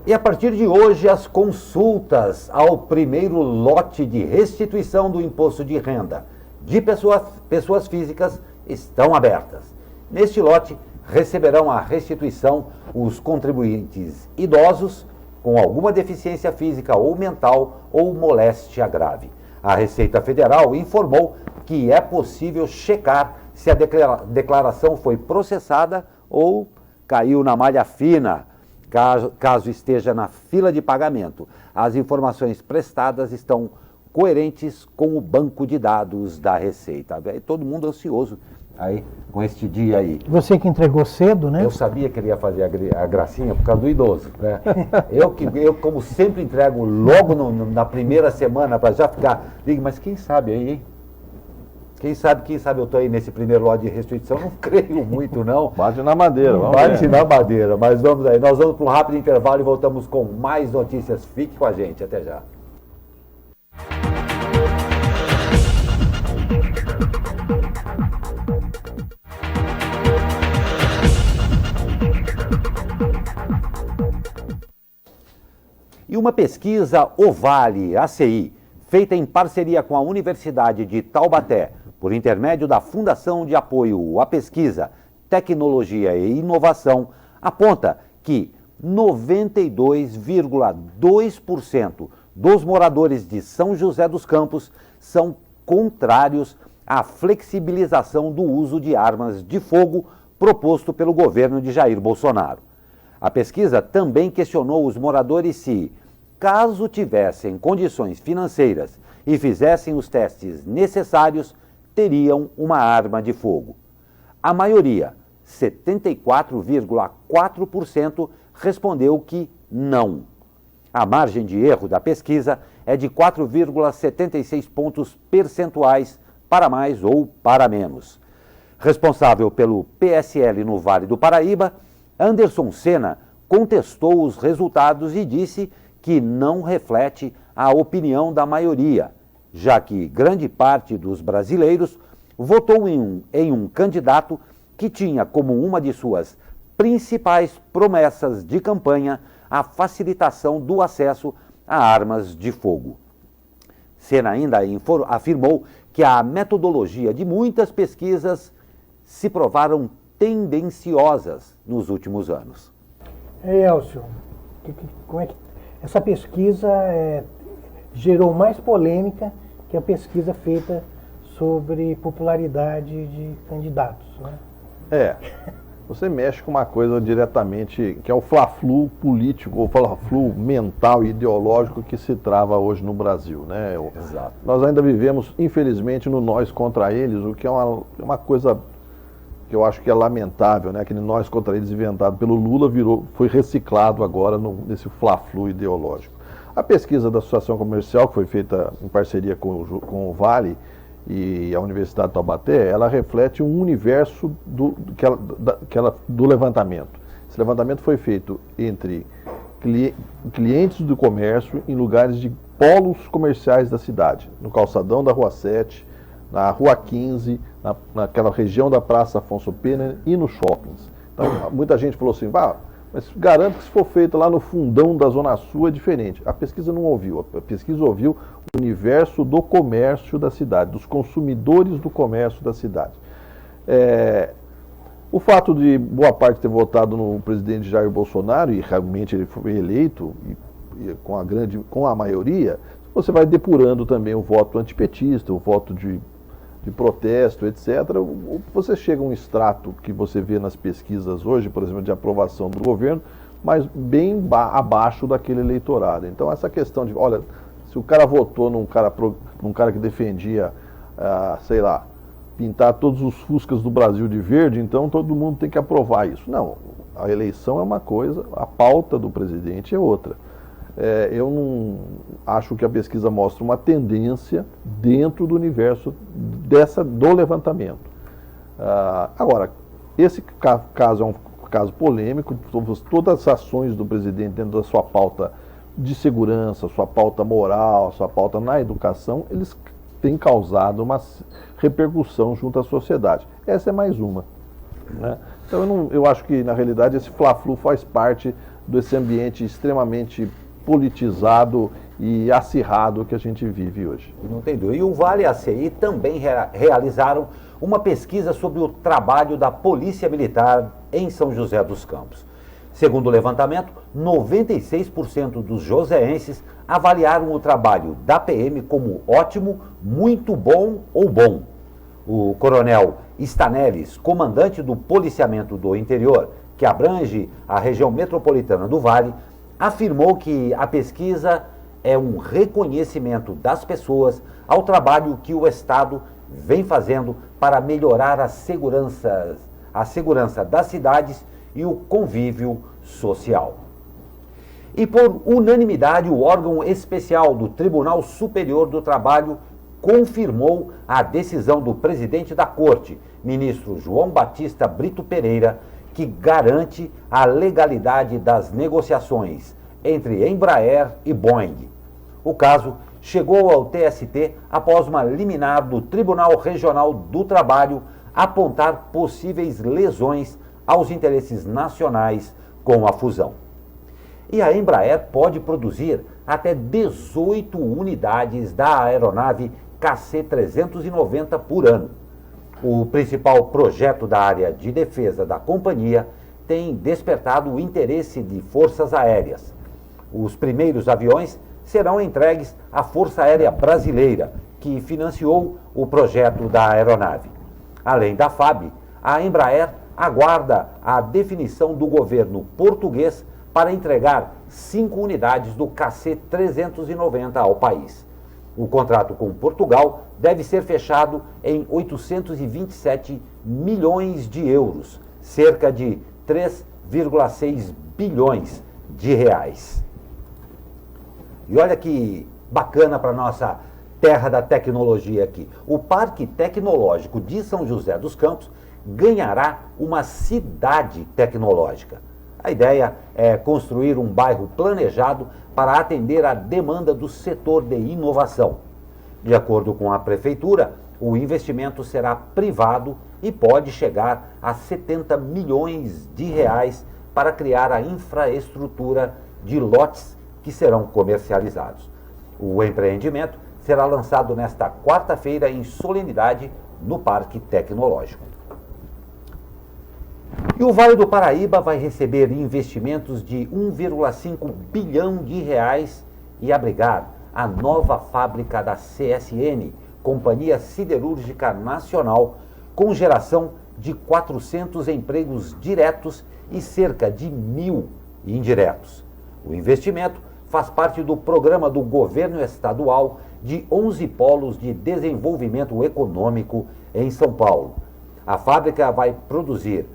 E a partir de hoje, as consultas ao primeiro lote de restituição do imposto de renda de pessoas físicas estão abertas. Neste lote, receberão a restituição os contribuintes idosos com alguma deficiência física ou mental ou moléstia grave. A Receita Federal informou que é possível checar se a declaração foi processada ou caiu na malha fina. caso esteja na fila de pagamento. As informações prestadas estão coerentes com o banco de dados da Receita. Todo mundo ansioso aí com este dia aí. Você que entregou cedo, né? Eu sabia que ele ia fazer a gracinha por causa do idoso, né? Eu como sempre entrego logo na primeira semana para já ficar. Digo, mas quem sabe aí, hein? Quem sabe eu estou aí nesse primeiro lote de restituição, não creio muito não. Bate na madeira, vamos Bate ver. na madeira, mas vamos aí. Nós vamos para um rápido intervalo e voltamos com mais notícias. Fique com a gente, até já. E uma pesquisa Ovale ACI, feita em parceria com a Universidade de Taubaté, por intermédio da Fundação de Apoio à Pesquisa, Tecnologia e Inovação, aponta que 92,2% dos moradores de São José dos Campos são contrários à flexibilização do uso de armas de fogo proposto pelo governo de Jair Bolsonaro. A pesquisa também questionou os moradores se, caso tivessem condições financeiras e fizessem os testes necessários, teriam uma arma de fogo. A maioria, 74,4%, respondeu que não. A margem de erro da pesquisa é de 4,76 pontos percentuais para mais ou para menos. Responsável pelo PSL no Vale do Paraíba, Anderson Senna contestou os resultados e disse que não reflete a opinião da maioria, já que grande parte dos brasileiros votou em um candidato que tinha como uma de suas principais promessas de campanha a facilitação do acesso a armas de fogo. Senna ainda afirmou que a metodologia de muitas pesquisas se provaram tendenciosas nos últimos anos. Elcio, como é que essa pesquisa gerou mais polêmica que a pesquisa feita sobre popularidade de candidatos, né? Você mexe com uma coisa diretamente, que é o fla-flu político, ou fla-flu mental e ideológico que se trava hoje no Brasil, né? Exato. Nós ainda vivemos, infelizmente, no nós contra eles, o que é uma coisa que eu acho que é lamentável, né? Aquele nós contra eles inventado pelo Lula foi reciclado agora nesse fla-flu ideológico. A pesquisa da Associação Comercial, que foi feita em parceria com o Vale e a Universidade de Taubaté, ela reflete um universo do levantamento. Esse levantamento foi feito entre clientes do comércio em lugares de polos comerciais da cidade, no calçadão da Rua 7, na Rua 15, naquela região da Praça Afonso Pena e nos shoppings. Então, muita gente falou assim, mas garanto que se for feito lá no fundão da Zona Sul é diferente. A pesquisa não ouviu, a pesquisa ouviu o universo do comércio da cidade, dos consumidores do comércio da cidade. O fato de boa parte ter votado no presidente Jair Bolsonaro, e realmente ele foi eleito com a maioria, você vai depurando também o voto antipetista, o voto de protesto, etc. Você chega a um extrato que você vê nas pesquisas hoje, por exemplo, de aprovação do governo, mas bem abaixo daquele eleitorado. Então, essa questão de, olha, se o cara votou num cara que defendia, sei lá, pintar todos os fuscas do Brasil de verde, então todo mundo tem que aprovar isso. Não, a eleição é uma coisa, a pauta do presidente é outra. Eu não acho que a pesquisa mostra uma tendência dentro do universo do levantamento. Agora, esse caso é um caso polêmico, todas as ações do presidente dentro da sua pauta de segurança, sua pauta moral, sua pauta na educação, eles têm causado uma repercussão junto à sociedade. Essa é mais uma, né? Então eu acho que, na realidade, esse fla-flu faz parte desse ambiente extremamente politizado e acirrado que a gente vive hoje. Não tem dúvida. E o Vale e a ACI também realizaram uma pesquisa sobre o trabalho da Polícia Militar em São José dos Campos. Segundo o levantamento, 96% dos joseenses avaliaram o trabalho da PM como ótimo, muito bom ou bom. O coronel Stanelis, comandante do policiamento do interior, que abrange a região metropolitana do Vale, afirmou que a pesquisa é um reconhecimento das pessoas ao trabalho que o Estado vem fazendo para melhorar a segurança das cidades e o convívio social. E por unanimidade, o órgão especial do Tribunal Superior do Trabalho confirmou a decisão do presidente da Corte, ministro João Batista Brito Pereira, que garante a legalidade das negociações entre Embraer e Boeing. O caso chegou ao TST após uma liminar do Tribunal Regional do Trabalho apontar possíveis lesões aos interesses nacionais com a fusão. E a Embraer pode produzir até 18 unidades da aeronave KC-390 por ano. O principal projeto da área de defesa da companhia tem despertado o interesse de forças aéreas. Os primeiros aviões serão entregues à Força Aérea Brasileira, que financiou o projeto da aeronave. Além da FAB, a Embraer aguarda a definição do governo português para entregar 5 unidades do KC-390 ao país. O contrato com Portugal deve ser fechado em 827 milhões de euros, cerca de 3,6 bilhões de reais. E olha que bacana para a nossa terra da tecnologia aqui. O Parque Tecnológico de São José dos Campos ganhará uma cidade tecnológica. A ideia é construir um bairro planejado para atender a demanda do setor de inovação. De acordo com a Prefeitura, o investimento será privado e pode chegar a 70 milhões de reais para criar a infraestrutura de lotes que serão comercializados. O empreendimento será lançado nesta quarta-feira em solenidade no Parque Tecnológico. E o Vale do Paraíba vai receber investimentos de 1,5 bilhão de reais e abrigar a nova fábrica da CSN, Companhia Siderúrgica Nacional, com geração de 400 empregos diretos e cerca de 1.000 indiretos. O investimento faz parte do programa do governo estadual de 11 polos de desenvolvimento econômico em São Paulo. A fábrica vai produzir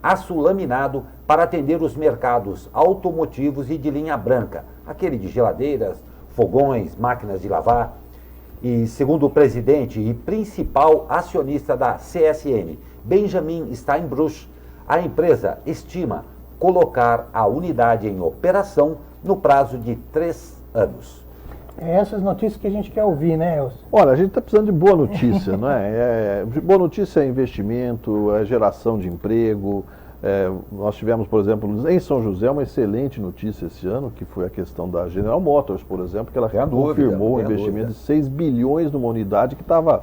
aço laminado para atender os mercados automotivos e de linha branca, aquele de geladeiras, fogões, máquinas de lavar. E segundo o presidente e principal acionista da CSN, Benjamin Steinbruch, a empresa estima colocar a unidade em operação no prazo de 3 anos. É essas notícias que a gente quer ouvir, né, Elcio? Olha, a gente está precisando de boa notícia, não é? Boa notícia é investimento, é geração de emprego. Nós tivemos, por exemplo, em São José, uma excelente notícia esse ano, que foi a questão da General Motors, por exemplo, que ela confirmou um investimento de 6 bilhões numa unidade que estava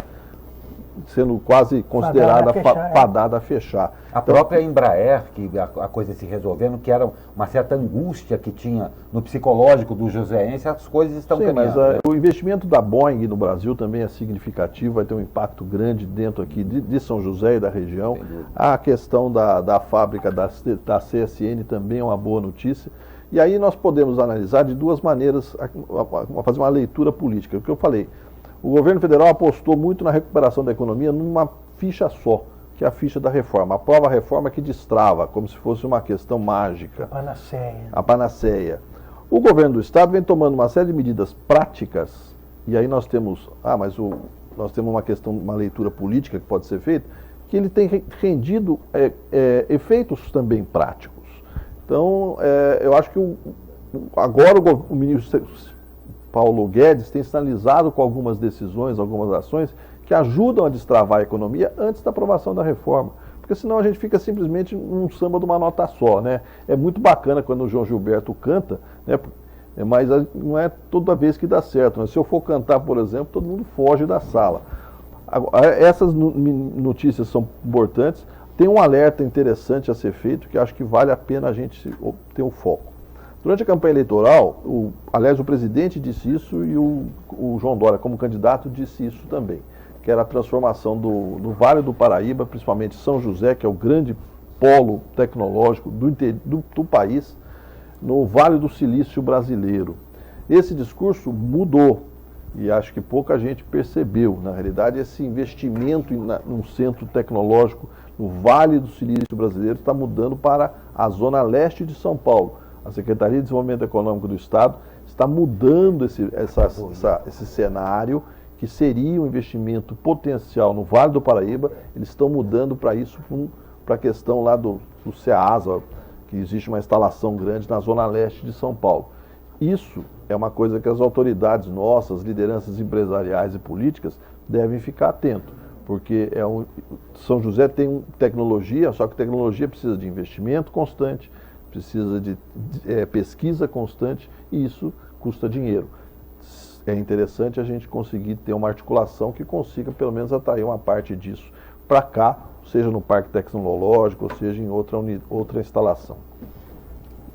sendo quase considerada fadada a fechar. A própria Embraer, que a coisa se resolvendo, que era uma certa angústia que tinha no psicológico do joseense, as coisas estão caminhando. Mas o investimento da Boeing no Brasil também é significativo, vai ter um impacto grande dentro aqui de São José e da região. A questão da fábrica da CSN também é uma boa notícia. E aí nós podemos analisar de duas maneiras, fazer uma leitura política. O que eu falei, o governo federal apostou muito na recuperação da economia numa ficha só, que é a ficha da reforma. Aprova a reforma que destrava, como se fosse uma questão mágica. A panaceia. O governo do estado vem tomando uma série de medidas práticas, e aí nós temos, nós temos uma questão, uma leitura política que pode ser feita, que ele tem rendido efeitos também práticos. Então, eu acho que agora o ministro Paulo Guedes tem sinalizado com algumas decisões, algumas ações que ajudam a destravar a economia antes da aprovação da reforma. Porque senão a gente fica simplesmente num samba de uma nota só, né? É muito bacana quando o João Gilberto canta, né? Mas não é toda vez que dá certo, né? Se eu for cantar, por exemplo, todo mundo foge da sala. Agora, essas notícias são importantes. Tem um alerta interessante a ser feito que acho que vale a pena a gente ter um foco. Durante a campanha eleitoral, aliás, o presidente disse isso e o João Dória, como candidato, disse isso também, que era a transformação do Vale do Paraíba, principalmente São José, que é o grande polo tecnológico do país no Vale do Silício brasileiro. Esse discurso mudou e acho que pouca gente percebeu. Na realidade, esse investimento num centro tecnológico no Vale do Silício brasileiro está mudando para a zona leste de São Paulo. A Secretaria de Desenvolvimento Econômico do Estado está mudando esse cenário, que seria um investimento potencial no Vale do Paraíba. Eles estão mudando para isso, para a questão lá do CEASA, que existe uma instalação grande na zona leste de São Paulo. Isso é uma coisa que as autoridades nossas, lideranças empresariais e políticas, devem ficar atentos, porque São José tem tecnologia, só que tecnologia precisa de investimento constante, precisa de pesquisa constante, e isso custa dinheiro. É interessante a gente conseguir ter uma articulação que consiga pelo menos atrair uma parte disso para cá, seja no parque tecnológico, ou seja em outra instalação.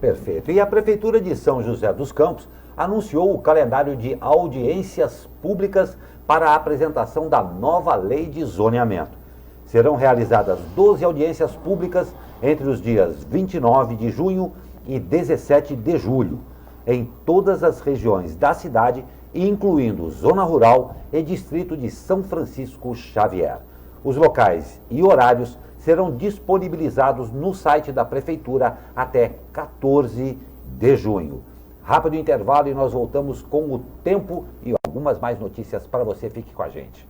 Perfeito. E a Prefeitura de São José dos Campos anunciou o calendário de audiências públicas para a apresentação da nova lei de zoneamento. Serão realizadas 12 audiências públicas entre os dias 29 de junho e 17 de julho, em todas as regiões da cidade, incluindo Zona Rural e Distrito de São Francisco Xavier. Os locais e horários serão disponibilizados no site da Prefeitura até 14 de junho. Rápido intervalo e nós voltamos com o tempo e algumas mais notícias para você. Fique com a gente.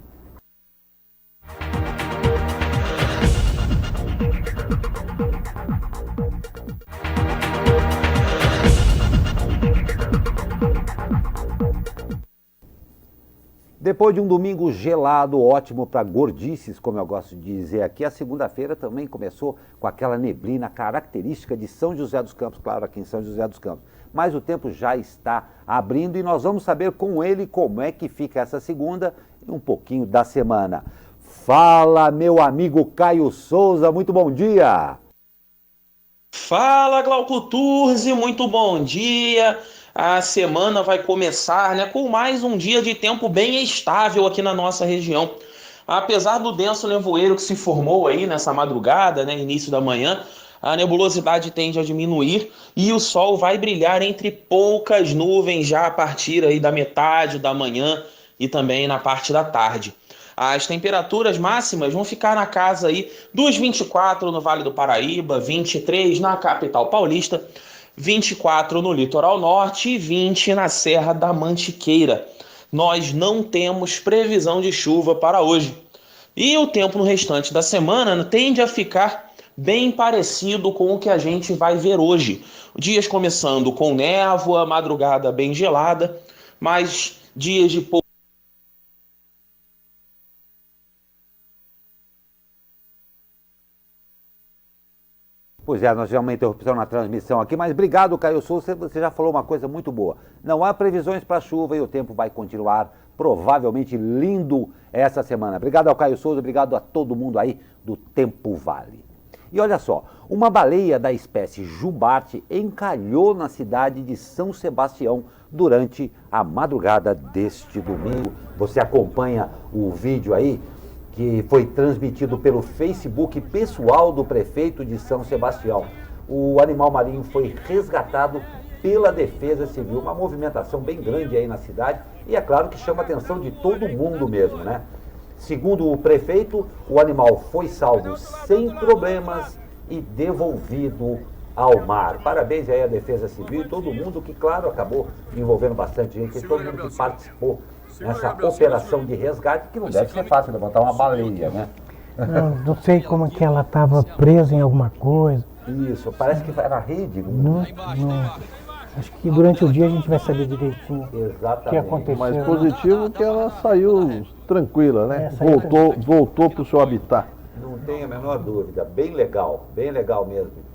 Depois de um domingo gelado, ótimo para gordices, como eu gosto de dizer aqui, a segunda-feira também começou com aquela neblina característica de São José dos Campos, claro, aqui em São José dos Campos. Mas o tempo já está abrindo e nós vamos saber com ele como é que fica essa segunda e um pouquinho da semana. Fala, meu amigo Caio Souza, muito bom dia! Fala, Glauco Turzi, muito bom dia! A semana vai começar, né, com mais um dia de tempo bem estável aqui na nossa região. Apesar do denso nevoeiro que se formou aí nessa madrugada, né, início da manhã, a nebulosidade tende a diminuir e o sol vai brilhar entre poucas nuvens já a partir aí da metade da manhã e também na parte da tarde. As temperaturas máximas vão ficar na casa aí dos 24 no Vale do Paraíba, 23 na capital paulista, 24 no litoral norte e 20 na Serra da Mantiqueira. Nós não temos previsão de chuva para hoje. E o tempo no restante da semana tende a ficar bem parecido com o que a gente vai ver hoje. Dias começando com névoa, madrugada bem gelada, mas dias de pouco. Pois é, nós tivemos uma interrupção na transmissão aqui, mas obrigado, Caio Souza, você já falou uma coisa muito boa. Não há previsões para chuva e o tempo vai continuar provavelmente lindo essa semana. Obrigado ao Caio Souza, obrigado a todo mundo aí do Tempo Vale. E olha só, uma baleia da espécie jubarte encalhou na cidade de São Sebastião durante a madrugada deste domingo. Você acompanha o vídeo aí, que foi transmitido pelo Facebook pessoal do prefeito de São Sebastião. O animal marinho foi resgatado pela Defesa Civil, uma movimentação bem grande aí na cidade, e é claro que chama a atenção de todo mundo mesmo, né? Segundo o prefeito, o animal foi salvo sem problemas e devolvido ao mar. Parabéns aí à Defesa Civil e todo mundo que, claro, acabou envolvendo bastante gente, todo mundo que participou nessa operação de resgate, que não deve ser fácil levantar uma baleia, né? Não sei como é que ela estava presa em alguma coisa. Isso, parece que era rede. Não. Acho que durante o dia a gente vai saber direitinho Exatamente. o que aconteceu. Mas positivo é que ela saiu tranquila, né? Voltou para o seu habitat. Não tem a menor dúvida, bem legal mesmo.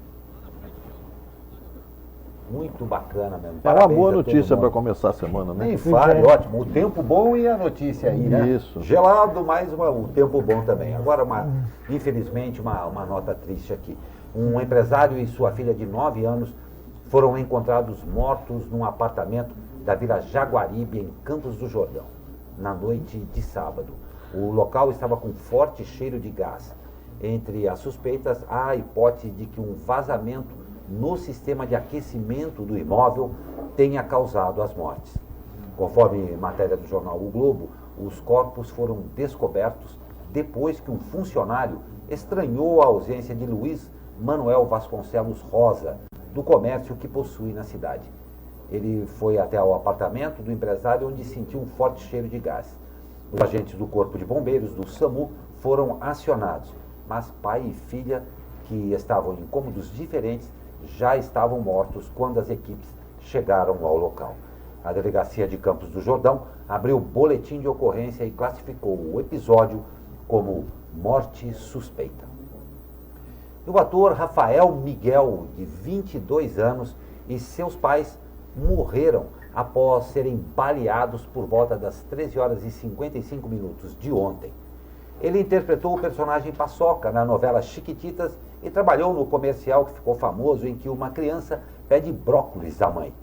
Muito bacana mesmo. É uma boa notícia para começar a semana, né? Nem fale, ótimo. O tempo bom e a notícia aí, né? Isso. Gelado, mas o tempo bom também. Agora, infelizmente, uma nota triste aqui. Um empresário e sua filha de 9 anos foram encontrados mortos num apartamento da Vila Jaguaribe, em Campos do Jordão, na noite de sábado. O local estava com forte cheiro de gás. Entre as suspeitas, há a hipótese de que um vazamento no sistema de aquecimento do imóvel tenha causado as mortes. Conforme matéria do jornal O Globo, os corpos foram descobertos depois que um funcionário estranhou a ausência de Luiz Manuel Vasconcelos Rosa, do comércio que possui na cidade. Ele foi até o apartamento do empresário, onde sentiu um forte cheiro de gás. Os agentes do Corpo de Bombeiros, do SAMU, foram acionados, mas pai e filha, que estavam em cômodos diferentes, já estavam mortos quando as equipes chegaram ao local. A Delegacia de Campos do Jordão abriu boletim de ocorrência e classificou o episódio como morte suspeita. O ator Rafael Miguel, de 22 anos, e seus pais morreram após serem baleados por volta das 13 horas e 55 minutos de ontem. Ele interpretou o personagem Paçoca na novela Chiquititas e trabalhou no comercial que ficou famoso, em que uma criança pede brócolis à mãe.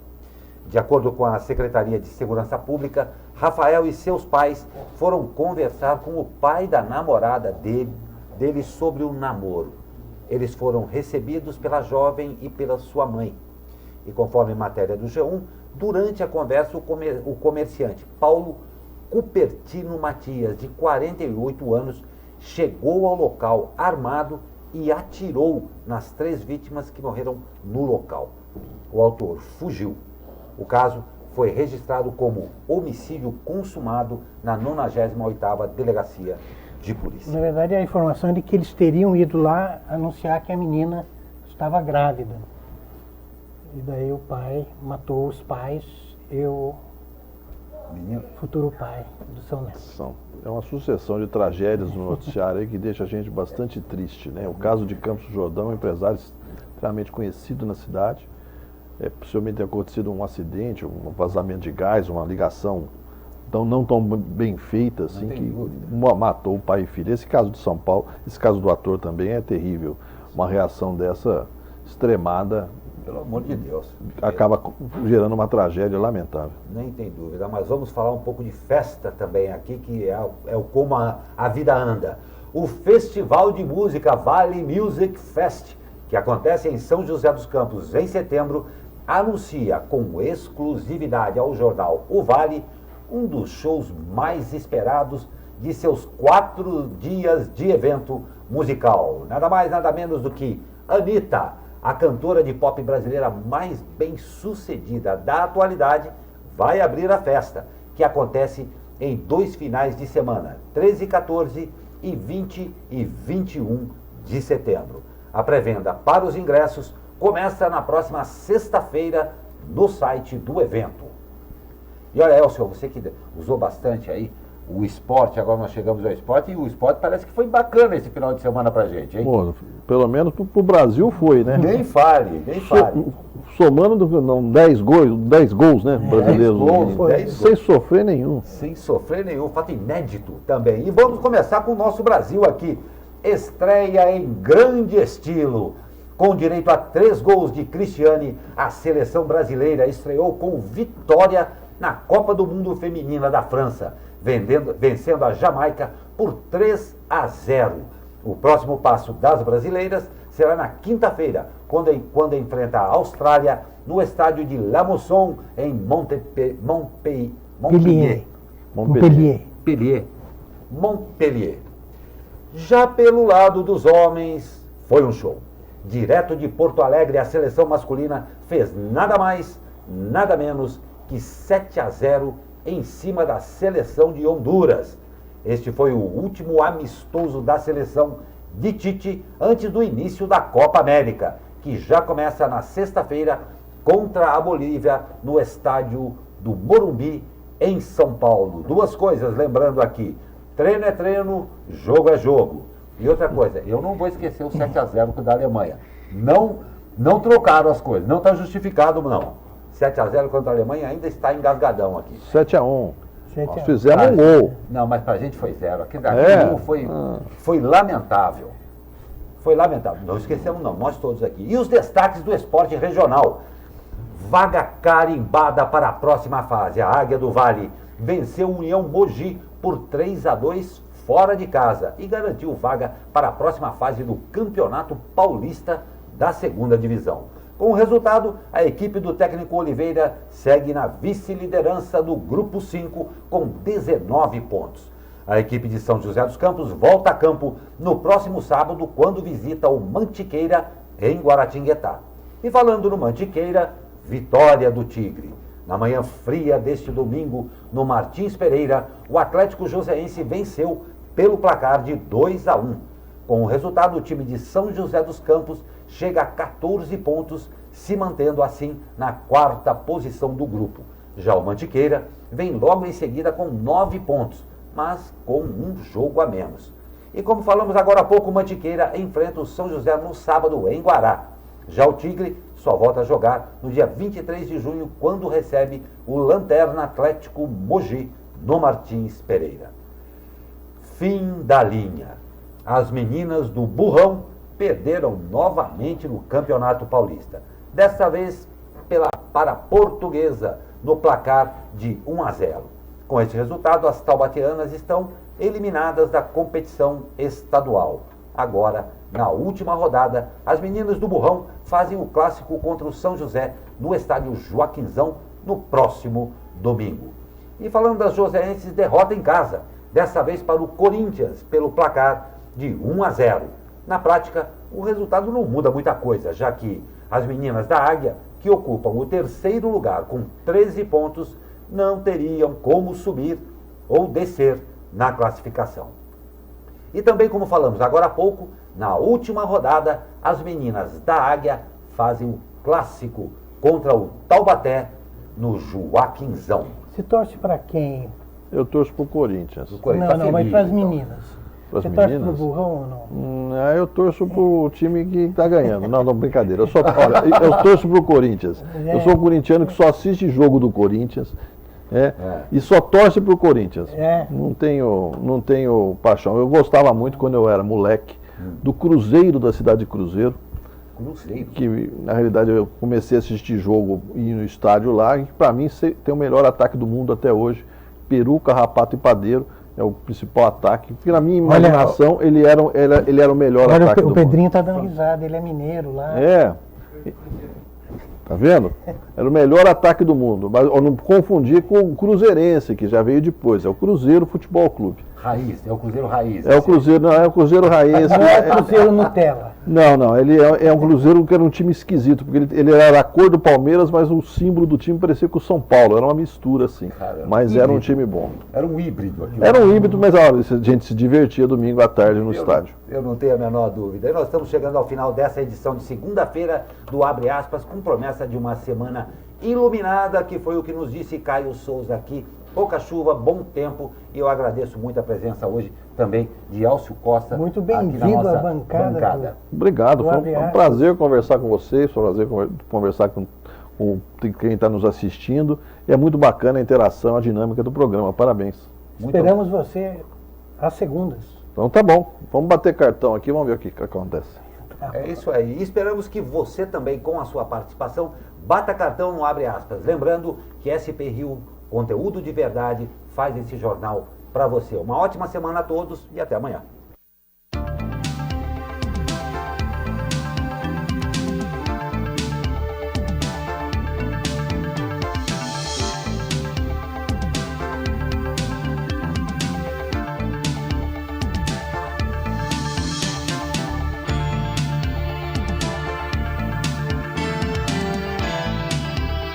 De acordo com a Secretaria de Segurança Pública, Rafael e seus pais foram conversar com o pai da namorada dele sobre o namoro. Eles foram recebidos pela jovem e pela sua mãe. E conforme matéria do G1, durante a conversa, o comerciante Paulo Cupertino Matias, de 48 anos, chegou ao local armado e atirou nas 3 vítimas que morreram no local. O autor fugiu. O caso foi registrado como homicídio consumado na 98ª Delegacia de Polícia. Na verdade, a informação é de que eles teriam ido lá anunciar que a menina estava grávida. E daí o pai matou os pais e o futuro pai do seu neto. É uma sucessão de tragédias no noticiário aí que deixa a gente bastante triste, né? O caso de Campos do Jordão, um empresário extremamente conhecido na cidade. Possivelmente tem acontecido um acidente, um vazamento de gás, uma ligação não tão bem feita, assim, que matou o pai e filho. Esse caso de São Paulo, esse caso do ator também é terrível. Uma reação dessa extremada, pelo amor de Deus, acaba gerando uma tragédia lamentável. Nem tem dúvida, mas vamos falar um pouco de festa também aqui, que é como a vida anda. O Festival de Música Vale Music Fest, que acontece em São José dos Campos em setembro, anuncia com exclusividade ao jornal O Vale um dos shows mais esperados de seus 4 dias de evento musical. Nada mais, nada menos do que Anitta, a cantora de pop brasileira mais bem sucedida da atualidade, vai abrir a festa, que acontece em 2 finais de semana, 13 e 14 e 20 e 21 de setembro. A pré-venda para os ingressos começa na próxima sexta-feira no site do evento. E olha, Elcio, você que usou bastante aí o esporte, agora nós chegamos ao esporte, e o esporte parece que foi bacana esse final de semana pra gente, hein? Pô, pelo menos pro Brasil foi, né? Nem fale, nem fale. Somando 10 gols, né, brasileiros. 10 gols, sem sofrer nenhum. Sem sofrer nenhum, fato inédito também. E vamos começar com o nosso Brasil aqui. Estreia em grande estilo. Com direito a 3 gols de Cristiane, a seleção brasileira estreou com vitória na Copa do Mundo Feminina da França, vencendo a Jamaica por 3-0. O próximo passo das brasileiras será na quinta-feira, quando enfrenta a Austrália no estádio de La Mosson, em Montpellier. Já pelo lado dos homens, foi um show. Direto de Porto Alegre, a seleção masculina fez nada mais, nada menos que 7-0 em cima da seleção de Honduras. Este foi o último amistoso da seleção de Tite antes do início da Copa América, que já começa na sexta-feira contra a Bolívia no estádio do Morumbi, em São Paulo. 2 coisas, lembrando aqui: treino é treino, jogo é jogo. E outra coisa, eu não vou esquecer o 7-0 da Alemanha. Não trocaram as coisas, não está justificado não. 7-0 contra a Alemanha ainda está engasgadão aqui. 7-1. Nós fizemos um gol. Não, mas pra gente foi 0. Aquele gol foi lamentável. Foi lamentável. Não esquecemos não, nós todos aqui. E os destaques do esporte regional. Vaga carimbada para a próxima fase. A Águia do Vale venceu o União Mogi por 3-2 fora de casa e garantiu vaga para a próxima fase do Campeonato Paulista da segunda divisão. Com o resultado, a equipe do técnico Oliveira segue na vice-liderança do Grupo 5 com 19 pontos. A equipe de São José dos Campos volta a campo no próximo sábado, quando visita o Mantiqueira em Guaratinguetá. E falando no Mantiqueira, vitória do Tigre. Na manhã fria deste domingo, no Martins Pereira, o Atlético Joseense venceu pelo placar de 2-1. Com o resultado, o time de São José dos Campos chega a 14 pontos, se mantendo assim na quarta posição do grupo. Já o Mantiqueira vem logo em seguida com 9 pontos, mas com um jogo a menos. E como falamos agora há pouco, o Mantiqueira enfrenta o São José no sábado em Guará. Já o Tigre só volta a jogar no dia 23 de junho, quando recebe o Lanterna Atlético Mogi, no Martins Pereira. Fim da linha. As meninas do Burrão perderam novamente no Campeonato Paulista. Desta vez para a Portuguesa, no placar de 1-0. Com esse resultado, as taubatianas estão eliminadas da competição estadual. Agora, na última rodada, as meninas do Burrão fazem o clássico contra o São José no estádio Joaquinzão no próximo domingo. E falando das joseenses, derrota em casa, dessa vez para o Corinthians, pelo placar de 1-0. Na prática, o resultado não muda muita coisa, já que as meninas da Águia, que ocupam o terceiro lugar com 13 pontos, não teriam como subir ou descer na classificação. E também, como falamos agora há pouco, na última rodada, as meninas da Águia fazem o clássico contra o Taubaté no Joaquinzão. Se torce para quem? Eu torço pro Corinthians. Não, mas para as meninas. Pras Você meninas? torce pro Burrão ou não? Eu torço pro time que tá ganhando. Não, brincadeira. Olha, eu torço pro Corinthians. Eu sou um corintiano que só assiste jogo do Corinthians. E só torce pro Corinthians. Não tenho paixão. Eu gostava muito, quando eu era moleque, do Cruzeiro da cidade de Cruzeiro. Que na realidade eu comecei a assistir jogo e ir no estádio lá, e para mim tem o melhor ataque do mundo até hoje. Peru, Carrapato e Padeiro é o principal ataque, porque na minha imaginação ele era o melhor ataque do mundo. O Pedrinho está dando risada, ele é mineiro lá. Tá vendo? Era o melhor ataque do mundo, mas eu não confundir com o Cruzeirense, que já veio depois, é o Cruzeiro Futebol Clube. Raiz, é o Cruzeiro Raiz. É o Cruzeiro, não, é o Cruzeiro Raiz. Não é o Cruzeiro Nutella. Não, ele é um Cruzeiro que era um time esquisito, porque ele era a cor do Palmeiras, mas o símbolo do time parecia com o São Paulo, era uma mistura assim. Caramba, mas era um time bom. Era um híbrido aqui. Era um híbrido, mas a gente se divertia domingo à tarde no estádio. Eu não tenho a menor dúvida. E nós estamos chegando ao final dessa edição de segunda-feira do Abre Aspas, com promessa de uma semana iluminada, que foi o que nos disse Caio Souza aqui. Pouca chuva, bom tempo, e eu agradeço muito a presença hoje também de Elcio Costa. Muito bem-vindo à bancada. Obrigado, foi um prazer conversar com vocês, foi um prazer conversar com quem está nos assistindo. E é muito bacana a interação, a dinâmica do programa. Parabéns. Esperamos você às segundas. Então tá bom, vamos bater cartão aqui, vamos ver o que acontece. É isso aí. E esperamos que você também, com a sua participação, bata cartão no Abre Aspas. Lembrando que SP Rio, conteúdo de verdade, faz esse jornal para você. Uma ótima semana a todos e até amanhã.